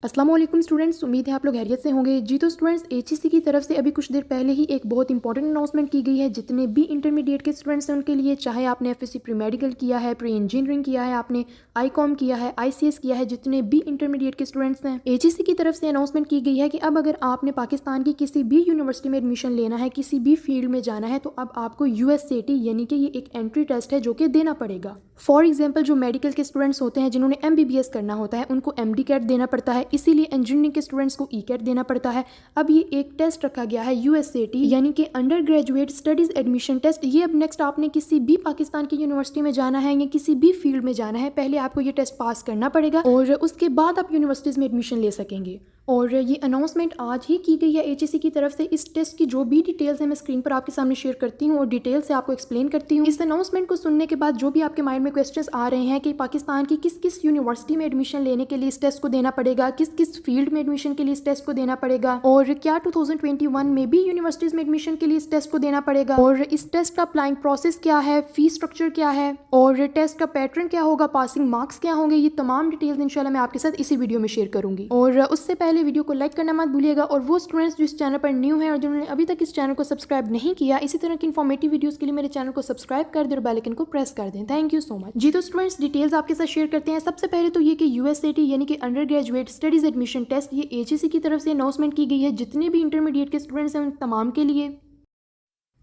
अस्सलाम वालेकुम स्टूडेंट्स, उम्मीद है आप लोग खैरियत से होंगे। जी तो स्टूडेंट्स, एचईसी की तरफ से अभी कुछ देर पहले ही एक बहुत इंपॉर्टेंट अनाउंसमेंट की गई है। जितने भी इंटरमीडिएट के स्टूडेंट्स हैं उनके लिए, चाहे आपने एफएससी प्री मेडिकल किया है, प्री इंजीनियरिंग किया है, आपने आईकॉम किया है, आईसीएस किया है, जितने भी इंटरमीडिएट के स्टूडेंट्स हैं, एचईसी की तरफ से अनाउंसमेंट की गई है कि अब अगर आपने पाकिस्तान की किसी भी यूनिवर्सिटी में एडमिशन लेना है, किसी भी फील्ड में जाना है, तो अब आपको यूएसएटी यानी कि ये एक एंट्री टेस्ट है जो कि देना पड़ेगा। फॉर एग्जाम्पल, जो मेडिकल के स्टूडेंट्स होते हैं जिन्होंने एमबीबीएस करना होता है, उनको एमडी कैट देना पड़ता है, इसीलिए इंजीनियरिंग के स्टूडेंट्स को ई कैट देना पड़ता है। अब ये एक टेस्ट रखा गया है यूएसएटी यानी कि undergraduate studies admission test. ये अब नेक्स्ट आपने किसी भी पाकिस्तान की यूनिवर्सिटी में जाना है या किसी भी फील्ड में जाना है, पहले आपको ये टेस्ट पास करना पड़ेगा और उसके बाद आप यूनिवर्सिटीज़ में एडमिशन ले सकेंगे। और ये अनाउंसमेंट आज ही की गई है एचईसी की तरफ से। इस टेस्ट की जो भी डिटेल्स है मैं स्क्रीन पर आपके सामने शेयर करती हूँ और डिटेल से आपको एक्सप्लेन करती हूँ। इस अनाउंसमेंट को सुनने के बाद जो भी आपके माइंड में क्वेश्चंस आ रहे हैं कि पाकिस्तान की किस किस यूनिवर्सिटी में एडमिशन लेने के लिए इस टेस्ट को देना पड़ेगा, किस किस फील्ड में एडमिशन के लिए इस टेस्ट को देना पड़ेगा, और क्या 2021 में भी यूनिवर्सिटीज में एडमिशन के लिए इस टेस्ट को देना पड़ेगा, और इस टेस्ट का अप्लाइंग प्रोसेस क्या है, फीस स्ट्रक्चर क्या है, और टेस्ट का पैटर्न क्या होगा, पासिंग मार्क्स क्या होंगे, ये तमाम डिटेल्स इंशाल्लाह मैं आपके साथ इसी वीडियो में शेयर करूंगी। और उससे पहले वीडियो को लाइक करना मत भूलिएगा, और वो स्टूडेंट्स जो इस चैनल पर न्यू हैं और जिन्होंने अभी तक इस चैनल को सब्सक्राइब नहीं किया, इसी तरह की इन्फॉर्मेटिव वीडियोस के लिए मेरे चैनल को सब्सक्राइब कर दें और बेल आइकन को प्रेस कर दें। Thank you so much. जी तो स्टूडेंट्स, डिटेल्स आपके साथ शेयर करते हैं। सबसे पहले तो ये कि यूएसएटी यानी कि undergraduate studies admission test, ये एचईसी की तरफ से अनाउंसमेंट की गई है जितने भी इंटरमीडिएट के स्टूडेंट्स हैं उन तमाम के लिए।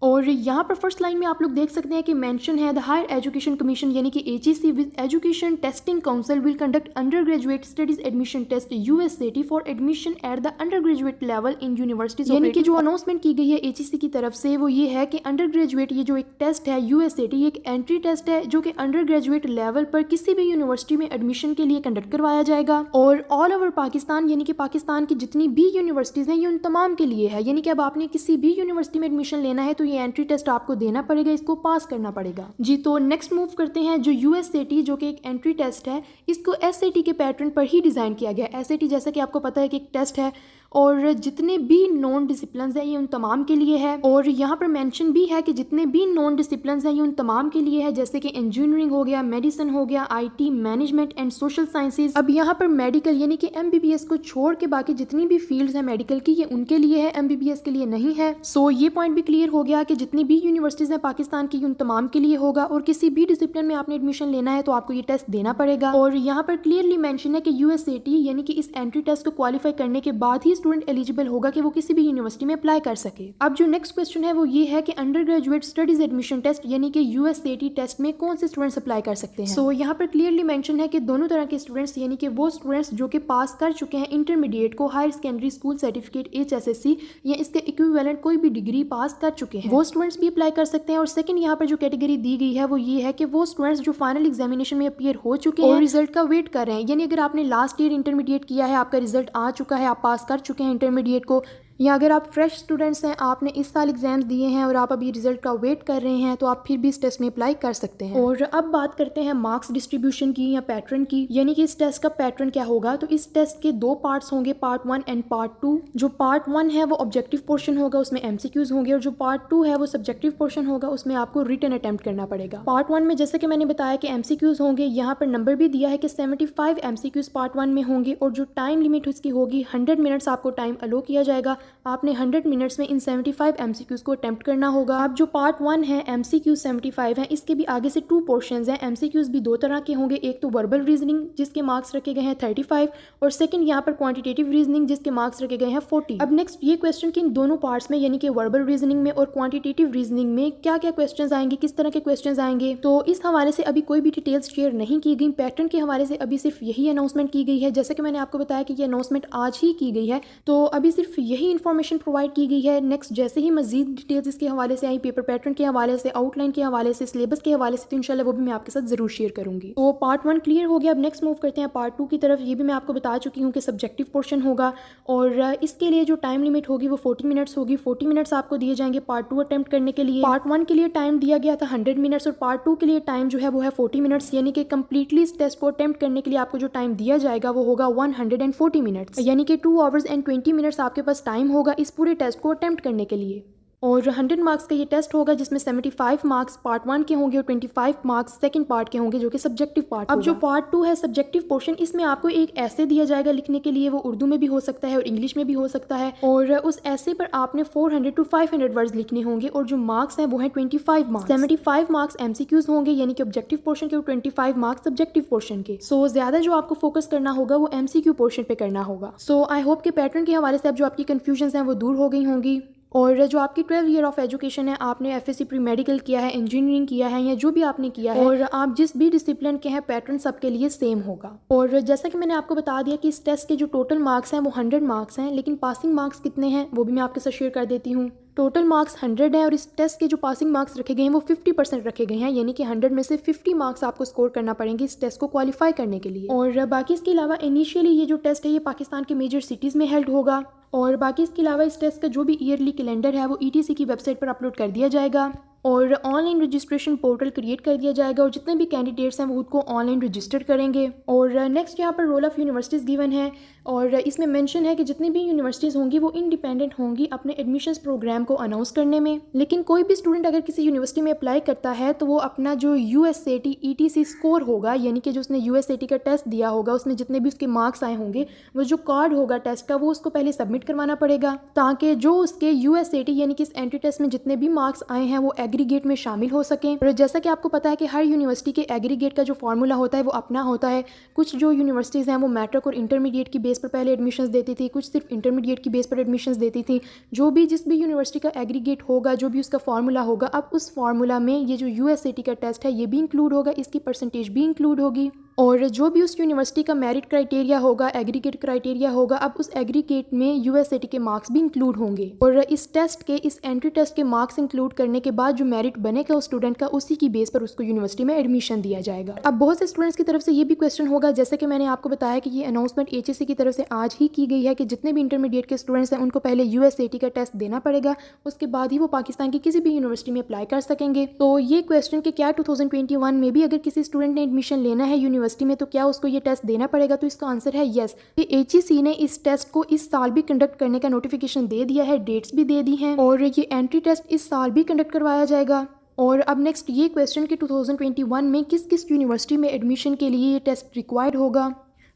और यहाँ पर फर्स्ट लाइन में आप लोग देख सकते हैं कि मेंशन है द हायर एजुकेशन कमीशन यानी कि HEC with education testing council will conduct undergraduate studies admission test USAT for admission at the undergraduate level in universities. यानी कि जो अनाउंसमेंट की गई है एचईसी की तरफ से वो ये है कि अंडर ग्रेजुएट ये जो एक टेस्ट है यूएसएटी, एक एंट्री टेस्ट है जो कि अंडर ग्रेजुएट लेवल पर किसी भी यूनिवर्सिटी में एडमिशन के लिए कंडक्ट करवाया जाएगा। और ऑल ओवर पाकिस्तान यानी कि पाकिस्तान की जितनी भी यूनिवर्सिटीज हैं ये उन तमाम के लिए है। यानी कि अब आपने किसी भी यूनिवर्सिटी में एडमिशन लेना है तो ये एंट्री टेस्ट आपको देना पड़ेगा, इसको पास करना पड़ेगा। जी तो नेक्स्ट मूव करते हैं। जो यूएसएटी जो कि एक एंट्री टेस्ट है, इसको एसएटी के पैटर्न पर ही डिजाइन किया गया है। एसएटी जैसा कि आपको पता है कि एक टेस्ट है और जितने भी नॉन डिसिप्लिन्स हैं ये उन तमाम के लिए है। और यहाँ पर मेंशन भी है कि जितने भी नॉन डिसिप्लिन्स हैं ये उन तमाम के लिए है, जैसे कि इंजीनियरिंग हो गया, मेडिसिन हो गया, IT, management and social sciences. अब यहाँ पर मेडिकल यानी कि एमबीबीएस को छोड़ के बाकी जितनी भी फील्ड्स हैं मेडिकल की ये उनके लिए है, एमबीबीएस के लिए नहीं है। सो ये पॉइंट भी क्लियर हो गया कि जितनी भी यूनिवर्सिटीज हैं पाकिस्तान की उन तमाम के लिए होगा। और किसी भी डिसिप्लिन में आपने एडमिशन लेना है तो आपको ये टेस्ट देना पड़ेगा। और यहाँ पर क्लियरली मेंशन है कि यूएसएटी यानी कि इस एंट्री टेस्ट को क्वालिफाई करने के बाद ही स्टूडेंट एलिजिबल होगा कि वो किसी भी यूनिवर्सिटी में अप्लाई कर सके। अब जो नेक्स्ट क्वेश्चन है वो ये है कि undergraduate studies admission test यानी कि यूएसएटी टेस्ट में कौन से स्टूडेंट्स अप्लाई कर सकते हैं। सो यहाँ पर क्लियरली मेंशन है कि दोनों तरह के स्टूडेंट्स यानी कि वो स्टूडेंट्स जो कि पास कर चुके हैं इंटरमीडिएट को, higher secondary school certificate HSSC या इसके इक्विवेलेंट कोई भी डिग्री पास कर चुके हैं, वो स्टूडेंट्स भी अप्लाई कर सकते हैं। और सेकंड यहाँ पर जो कैटेगरी दी गई है वो ये है कि वो स्टूडेंट्स जो फाइनल एग्जामिनेशन में अपीयर हो चुके हैं और रिजल्ट का वेट कर रहे हैं। यानी अगर आपने लास्ट ईयर इंटरमीडिएट किया है, आपका रिजल्ट आ चुका है, आप पास कर चुके हैं इंटरमीडिएट को, या अगर आप फ्रेश स्टूडेंट्स हैं, आपने इस साल एग्जाम्स दिए हैं और आप अभी रिजल्ट का वेट कर रहे हैं, तो आप फिर भी इस टेस्ट में अप्लाई कर सकते हैं। और अब बात करते हैं मार्क्स डिस्ट्रीब्यूशन की या पैटर्न की, यानी कि इस टेस्ट का पैटर्न क्या होगा। तो इस टेस्ट के दो पार्ट्स होंगे, पार्ट 1 एंड पार्ट 2। जो पार्ट 1 है वो ऑब्जेक्टिव पोर्शन होगा, उसमें एमसीक्यूज होंगे, और जो पार्ट 2 है वो सब्जेक्टिव पोर्शन होगा, उसमें आपको रिटन अटेम्प्ट करना पड़ेगा। पार्ट 1 में जैसे कि मैंने बताया कि एमसीक्यूज होंगे, यहाँ पर नंबर भी दिया है कि 75 एमसीक्यूज पार्ट 1 में होंगे, और जो टाइम लिमिट उसकी होगी 100 मिनट्स आपको टाइम अलो किया जाएगा। आपने 100 मिनट्स में इन 75 एमसीक्यूज को अटेम्प्ट करना होगा। अब जो पार्ट 1 है एमसीक्यूज 75 हैं, इसके भी आगे से 2 पोर्शंस हैं। एमसीक्यूज भी दो तरह के होंगे, एक तो वर्बल रीजनिंग जिसके मार्क्स रखे गए हैं 35 और सेकंड यहाँ पर क्वांटिटेटिव रीजनिंग जिसके मार्क्स रखे गए हैं 40। अब नेक्स्ट ये क्वेश्चन कि इन दोनों पार्ट्स में यानी कि वर्बल रीजनिंग में और क्वांटिटेटिव रीजनिंग में क्या क्या क्वेश्चन आएंगे, किस तरह के क्वेश्चन आएंगे, तो इस हवाले से अभी कोई भी डिटेल्स शेयर नहीं की गई। पैटर्न के हवाले से अभी सिर्फ यही अनाउंसमेंट की गई है। जैसे कि मैंने आपको बताया कि ये अनाउंसमेंट आज ही की गई है, तो अभी सिर्फ यही इन्फॉर्मेशन प्रोवाइड की गई है। नेक्स्ट जैसे ही मजीद डिटेल्स इसके हवाले से आई, पेपर पैटर्न के हवाले से, आउटलाइन के हवाले से, सिलेबस के हवाले से, तो इंशाल्लाह वो भी मैं आपके साथ जरूर शेयर करूंगी। तो पार्ट 1 क्लियर हो गया। अब नेक्स्ट मूव करते हैं पार्ट 2 की तरफ। ये भी मैं आपको बता चुकी हूँ कि सब्जेक्टिव पोर्शन होगा और इसके लिए जो टाइम लिमिट होगी वो 40 मिनट्स होगी। 40 मिनट्स आपको दिए जाएंगे पार्ट 2 अटेम्प्ट करने के लिए। पार्ट 1 के लिए टाइम दिया गया था 100 मिनट्स और पार्ट 2 के लिए टाइम जो है वो है 40 मिनट्स। यानी कि कम्प्लीटली इस टेस्ट को अटेम्प्ट करने के लिए आपको जो टाइम दिया जाएगा वो होगा 140 मिनट्स, यानी कि 2 आवर्स एंड 20 मिनट्स आपके पास टाइम होगा इस पूरे टेस्ट को अटेम्प्ट करने के लिए। और 100 मार्क्स का ये टेस्ट होगा जिसमें 75 मार्क्स पार्ट 1 के होंगे और 25 मार्क्स सेकंड पार्ट के होंगे जो कि सब्जेक्टिव पार्ट। अब जो पार्ट 2 है सब्जेक्टिव पोर्शन, इसमें आपको एक ऐसे दिया जाएगा लिखने के लिए, वो उर्दू में भी हो सकता है और इंग्लिश में भी हो सकता है, और उस ऐसे पर आपने 400 to 500 वर्ड्स लिखने होंगे और जो मार्क्स हैं वो है 25 मार्क्स। 75 मार्क्स एमसीक्यूज होंगे यानी कि ऑब्जेक्टिव पोर्शन के और 25 मार्क्स सब्जेक्टिव पोर्शन के। सो ज्यादा जो आपको फोकस करना होगा वो एमसीक्यू पोर्शन पे करना होगा। सो आई होप के पैटर्न के हवाले से अब जो आपकी कंफ्यूजन है वो दूर हो गई होंगी। और जो आपकी 12 ईयर ऑफ एजुकेशन है, आपने एफएससी प्री मेडिकल किया है, इंजीनियरिंग किया है या जो भी आपने किया है, और आप जिस भी डिसिप्लिन के हैं, पैटर्न सबके लिए सेम होगा। और जैसा कि मैंने आपको बता दिया कि इस टेस्ट के जो टोटल मार्क्स हैं वो 100 मार्क्स हैं, लेकिन पासिंग मार्क्स कितने हैं वो भी मैं आपके साथ शेयर कर देती हूँ। टोटल मार्क्स 100 है और इस टेस्ट के जो पासिंग मार्क्स रखे गए हैं वो 50% रखे गए हैं, यानी कि 100 में से 50 मार्क्स आपको स्कोर करना पड़ेंगे इस टेस्ट को क्वालिफाई करने के लिए। और बाकी इसके अलावा इनिशियली ये जो टेस्ट है ये पाकिस्तान के मेजर सिटीज़ में हेल्ड होगा, और बाकी इसके अलावा इस टेस्ट का जो भी ईयरली कैलेंडर है वो ईटीसी की वेबसाइट पर अपलोड कर दिया जाएगा और ऑनलाइन रजिस्ट्रेशन पोर्टल क्रिएट कर दिया जाएगा और जितने भी कैंडिडेट्स हैं वो खुद को ऑनलाइन रजिस्टर करेंगे। और नेक्स्ट यहाँ पर रोल ऑफ यूनिवर्सिटीज़ गिवन है और इसमें मेंशन है कि जितनी भी यूनिवर्सिटीज़ होंगी वो इंडिपेंडेंट होंगी अपने एडमिशन्स प्रोग्राम को अनाउंस करने में। लेकिन कोई भी स्टूडेंट अगर किसी यूनिवर्सिटी में अप्लाई करता है तो वो अपना जो यूएसएटी ईटीसी स्कोर होगा, यानी कि जो उसने यूएसएटी का टेस्ट दिया होगा उसमें जितने भी उसके मार्क्स आए होंगे, वो जो कार्ड होगा टेस्ट का वो उसको पहले सबमिट करवाना पड़ेगा ताकि जो उसके यूएसएटी यानी कि इस एंट्री टेस्ट में जितने भी मार्क्स आए हैं वो एग्रीगेट में शामिल हो सकें। और जैसा कि आपको पता है कि हर यूनिवर्सिटी के एग्रीगेट का जो फार्मूला होता है वो अपना होता है। कुछ जो यूनिवर्सिटीज़ हैं वो मैट्रिक और इंटरमीडिएट की बेस पर पहले एडमिशन्स देती थी, कुछ सिर्फ इंटरमीडिएट की बेस पर एडमिशन्स देती थी। जो भी जिस भी यूनिवर्सिटी का एग्रीगेट होगा, जो भी उसका फार्मूला होगा, अब उस फार्मूला में ये जो यूएसएटी का टेस्ट है ये भी इंक्लूड होगा, इसकी परसेंटेज भी इंक्लूड होगी। और जो भी उस यूनिवर्सिटी का मेरिट क्राइटेरिया होगा, एग्रीगेट क्राइटेरिया होगा, अब उस एग्रीगेट में यूएसएटी के मार्क्स भी इंक्लूड होंगे। और इस टेस्ट के, इस एंट्री टेस्ट के मार्क्स इंक्लूड करने के बाद जो मेरिट बनेगा उस स्टूडेंट का, उसी की बेस पर उसको यूनिवर्सिटी में एडमिशन दिया जाएगा। अब बहुत से स्टूडेंट्स की तरफ से ये भी क्वेश्चन होगा, जैसे कि मैंने आपको बताया कि ये अनाउंसमेंट एचएससी की तरफ से आज ही की गई है कि जितने भी इंटरमीडिएट के स्टूडेंट्स हैं उनको पहले यूएसएटी का टेस्ट देना पड़ेगा, उसके बाद ही वो पाकिस्तान की किसी भी यूनिवर्सिटी में अप्लाई कर सकेंगे। तो ये क्वेश्चन कि क्या 2021 में भी अगर किसी स्टूडेंट ने एडमिशन लेना है यूनिवर्सिटी में तो क्या उसको ये टेस्ट देना पड़ेगा, तो इसका आंसर है यस। एचईसी ने इस टेस्ट को इस साल भी कंडक्ट करने का नोटिफिकेशन दे दिया है, डेट्स भी दे दी हैं और ये एंट्री टेस्ट इस साल भी कंडक्ट करवाया जाएगा। और अब नेक्स्ट ये क्वेश्चन कि 2021 में किस किस यूनिवर्सिटी में एडमिशन के लिए ये टेस्ट रिक्वायर्ड होगा,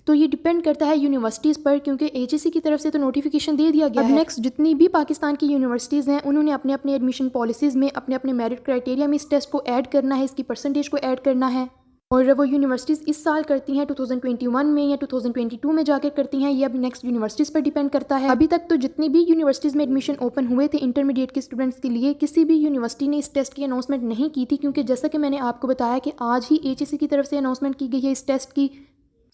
तो ये डिपेंड करता है यूनिवर्सिटीज़ पर, क्योंकि एचएससी की तरफ से तो नोटिफिकेशन दे दिया गया है। नेक्स्ट जितनी भी पाकिस्तान की यूनिवर्सिटीज़ हैं उन्होंने अपने अपने एडमिशन पॉलिसीज़ में अपने अपने मेरिट क्राइटेरिया में इस टेस्ट को ऐड करना है, इसकी परसेंटेज को ऐड करना है। और वो यूनिवर्सिटीज़ इस साल करती हैं 2021 में या 2022 में जाकर करती हैं, ये अब नेक्स्ट यूनिवर्सिटीज़ पर डिपेंड करता है। अभी तक तो जितनी भी यूनिवर्सिटीज़ में एडमिशन ओपन हुए थे इंटरमीडिएट के स्टूडेंट्स के लिए, किसी भी यूनिवर्सिटी ने इस टेस्ट की अनाउंसमेंट नहीं की थी, क्योंकि जैसा कि मैंने आपको बताया कि आज ही एचएससी की तरफ से अनाउंसमेंट की गई है इस टेस्ट की।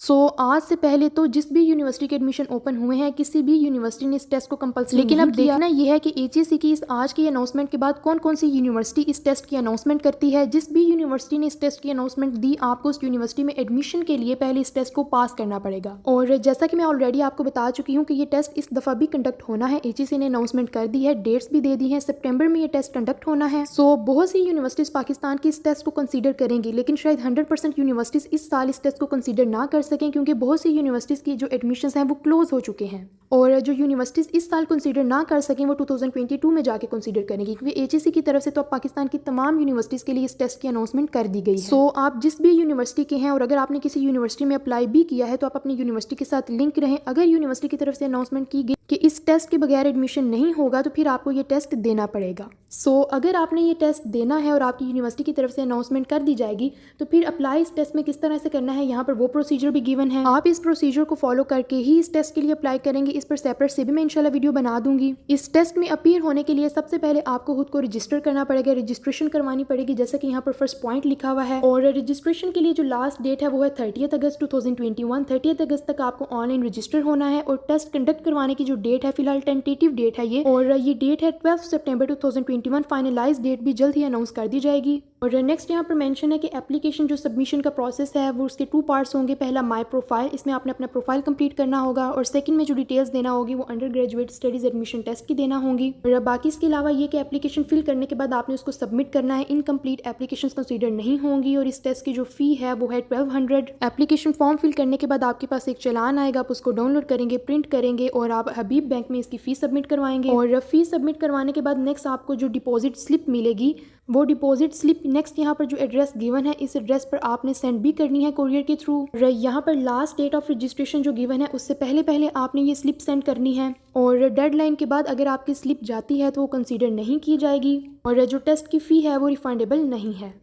सो आज से पहले तो जिस भी यूनिवर्सिटी के एडमिशन ओपन हुए हैं किसी भी यूनिवर्सिटी ने इस टेस्ट को कंपल्सरी, लेकिन अब देखना यह है कि एचईसी की इस आज की अनाउंसमेंट के बाद कौन कौन सी यूनिवर्सिटी इस टेस्ट की अनाउंसमेंट करती है। जिस भी यूनिवर्सिटी ने इस टेस्ट की अनाउंसमेंट दी, आपको उस यूनिवर्सिटी में एडमिशन के लिए पहले इस टेस्ट को पास करना पड़ेगा। और जैसा कि मैं ऑलरेडी आपको बता चुकी हूँ कि ये टेस्ट इस दफ़ा भी कंडक्ट होना है, एचईसी ने अनाउंसमेंट कर दी है, डेट्स भी दे दी है, सितंबर में ये टेस्ट कंडक्ट होना है। सो बहुत सी यूनिवर्सिटीज़ पाकिस्तान की इस टेस्ट को कंसीडर करेंगी, लेकिन शायद 100% यूनिवर्सिटीज़ इस साल इस टेस्ट को कंसीडर ना कर सकें, क्योंकि बहुत सी यूनिवर्सिटीज़ की जो एडमिशन्स हैं वो क्लोज हो चुके हैं। और जो यूनिवर्सिटीज़ इस साल कंसीडर ना कर सकें वो 2022 में जाके कंसीडर करेंगी, क्योंकि एचईसी की तरफ से तो अब पाकिस्तान की तमाम यूनिवर्सिटीज़ के लिए इस टेस्ट की अनाउंसमेंट कर दी गई है। सो आप जिस भी यूनिवर्सिटी के हैं और अगर आपने किसी यूनिवर्सिटी में अप्लाई भी किया है तो आप अपनी यूनिवर्सिटी के साथ लिंक रहें। अगर यूनिवर्सिटी की तरफ से अनाउंसमेंट की गई कि इस टेस्ट के बगैर एडमिशन नहीं होगा तो फिर आपको ये टेस्ट देना पड़ेगा। सो अगर आपने ये टेस्ट देना है और आपकी यूनिवर्सिटी की तरफ से अनाउंसमेंट कर दी जाएगी तो फिर अप्लाई इस टेस्ट में किस तरह से करना है, यहाँ पर वो प्रोसीजर भी गिवन है। आप इस प्रोसीजर को फॉलो करके ही इस टेस्ट के लिए अप्लाई करेंगे। इस पर सेपरेट से भी मैं इंशाल्लाह वीडियो बना दूंगी। इस टेस्ट में अपीयर होने के लिए सबसे पहले आपको खुद को रजिस्टर करना पड़ेगा, रजिस्ट्रेशन करवानी पड़ेगी, जैसे कि यहाँ पर फर्स्ट पॉइंट लिखा हुआ है। और रजिस्ट्रेशन के लिए जो लास्ट डेट है वो है 30 अगस्त 2021। 30 अगस्त तक आपको ऑनलाइन रजिस्टर होना है। और टेस्ट कंडक्ट करवाने की जो डेट है, फिलहाल टेंटेटिव डेट है ये, और ये डेट है 12 सितंबर 2021। फाइनलाइज डेट भी जल्द ही अनाउंस कर दी जाएगी। और नेक्स्ट यहाँ पर मेंशन है कि एप्लीकेशन जो सबमिशन का प्रोसेस है वो उसके 2 पार्ट्स होंगे। पहला माय प्रोफाइल, इसमें आपने अपना प्रोफाइल कंप्लीट करना होगा, और सेकंड में जो डिटेल्स देना होगी वो undergraduate studies admission test की देना होंगी। और बाकी इसके अलावा ये कि एप्लीकेशन फिल करने के बाद आपने उसको सबमिट करना है। इनकम्प्लीट एप्लीकेशन कंसीडर नहीं होंगी और इस टेस्ट की जो फ़ी है वो है 1200। एप्लीकेशन फॉर्म फिल करने के बाद आपके पास एक चालान आएगा, आप उसको डाउनलोड करेंगे, प्रिंट करेंगे और आप हबीब बैंक में इसकी फ़ीस सबमिट करवाएंगे। और फ़ीस सबमिट करवाने के बाद नेक्स्ट आपको जो डिपॉजिट स्लिप मिलेगी वो डिपॉजिट स्लिप नेक्स्ट यहाँ पर जो एड्रेस गिवन है इस एड्रेस पर आपने सेंड भी करनी है कोरियर के थ्रू। यहाँ पर लास्ट डेट ऑफ रजिस्ट्रेशन जो गिवन है उससे पहले आपने ये स्लिप सेंड करनी है और डेडलाइन के बाद अगर आपकी स्लिप जाती है तो वो कंसीडर नहीं की जाएगी और जो टेस्ट की फ़ी है वो रिफंडेबल नहीं है।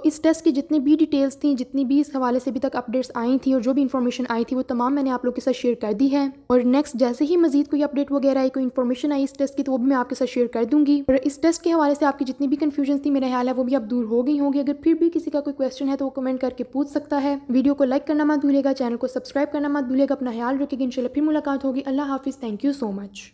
इस टेस्ट की जितनी भी डिटेल्स थी, जितनी भी इस हवाले से अभी तक अपडेट्स आई थी और जो भी इन्फॉर्मेशन आई थी वो तमाम मैंने आप लोग के साथ शेयर कर दी है। और नेक्स्ट जैसे ही मजीद कोई अपडेट वगैरह आई, कोई इन्फॉर्मेशन आई इस टेस्ट की तो वो भी मैं आपके साथ शेयर कर दूंगी। और इस टेस्ट के हवाले से आपकी जितनी भी कन्फ्यूजन थी मेरा ख्याल है वो भी अब दूर हो गई होंगी। अगर फिर भी किसी का कोई क्वेश्चन है तो वो कमेंट करके पूछ सकता है। वीडियो को लाइक करना मत भूलिएगा, चैनल को सब्सक्राइब करना मत भूलिएगा। अपना ख्याल रखिएगा, इंशाल्लाह फिर मुलाकात होगी। अल्लाह हाफिज़, थैंक यू सो मच।